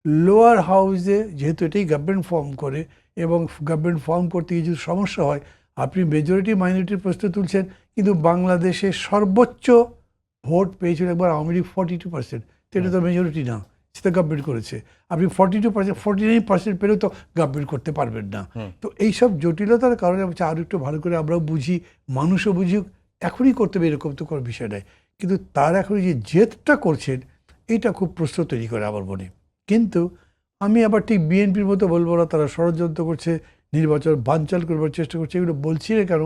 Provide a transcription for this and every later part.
Lower হাউসে যেহেতু এটাই গভর্নমেন্ট ফর্ম করে এবং গভর্নমেন্ট ফর্ম করতে গিয়ে যদি সমস্যা হয়, আপনি মেজরিটি মাইনরিটির প্রশ্ন তুলছেন, কিন্তু বাংলাদেশে সর্বোচ্চ ভোট পেয়েছিল একবার আওয়ামী লীগ 42%, এটা তো মেজরিটি না, সেটা গভর্নমেন্ট করেছে। আপনি 42%, 49% পেলেও তো গভর্নমেন্ট করতে পারবেন না। তো এইসব জটিলতার কারণে আরও একটু ভালো করে আমরাও বুঝি, মানুষও বুঝুক, এখনই করতে হবে এরকম তো কোনো বিষয় নাই। কিন্তু তার এখন যে জেদটা করছেন, এটা খুব প্রশ্ন তৈরি করে আমার মনে। কিন্তু আমি আবার ঠিক বিএনপির মতো বলবো না তারা ষড়যন্ত্র করছে, নির্বাচন বানচাল করবার চেষ্টা করছে, এগুলো বলছি না কেন,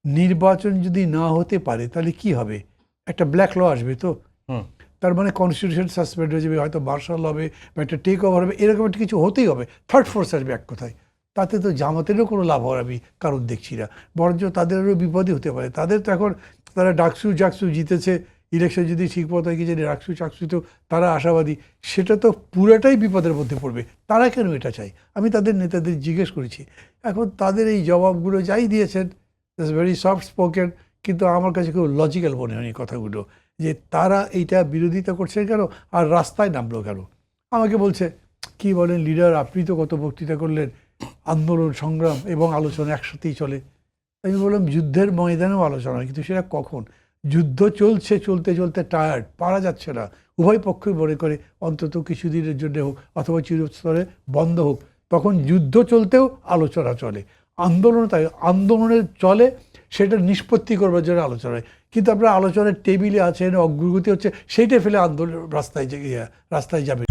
নির্বাচন যদি না হতে পারে তাহলে কি হবে? একটা ব্ল্যাক ল আসবে তো, তার মানে কনস্টিটিউশন সাসপেন্ড হয়ে যাবে, হয়তো মার্শাল হবে বা একটা টেক ওভার হবে, এরকম একটা কিছু হতেই হবে, থার্ড ফোর্স আসবে এক কথায়। তাতে তো জামাতেরও কোনো লাভ হওয়ার আমি কারণ দেখছি না, বরঞ্চ তাদেরও বিপদই হতে পারে। তাদের তো এখন তারা ডাকসু জাকসু জিতেছে, ইলেকশন যদি ঠিক মতো হয় কি জানি ডাকসু চাকসু, তো তারা আশাবাদী, সেটা তো পুরোটাই বিপদের মধ্যে পড়বে। তারা কেন এটা চায়? আমি তাদের নেতাদের জিজ্ঞেস করেছি, এখন তাদের এই জবাবগুলো যাই দিয়েছেন, ভেরি সফট স্পোকেন, কিন্তু আমার কাছে খুব লজিক্যাল মনে হয়নি কথাগুলো, যে তারা এইটা বিরোধিতা করছে কেন আর রাস্তায় নামলো কেন। আমাকে বলছে, কি বলেন লিডার, আপনি তো কত বক্তৃতা করলেন, আন্দোলন সংগ্রাম এবং আলোচনা একসাথেই চলে। আমি বললাম যুদ্ধের ময়দানেও আলোচনা হয়, কিন্তু সেটা কখন? যুদ্ধ চলছে, চলতে চলতে টায়ার্ড, পারা যাচ্ছে না, উভয় পক্ষই মনে করে অন্তত কিছুদিনের জন্য হোক অথবা চিরস্তরে বন্ধ হোক, তখন যুদ্ধ চলতেও আলোচনা চলে। আন্দোলন তাই, আন্দোলনের চলে, সেটা নিষ্পত্তি করবার জন্য আলোচনা হয়। কিন্তু আপনারা আলোচনার টেবিলে আছেন, অগ্রগতি হচ্ছে, সেইটা ফেলে আন্দোলন রাস্তায় যাবে।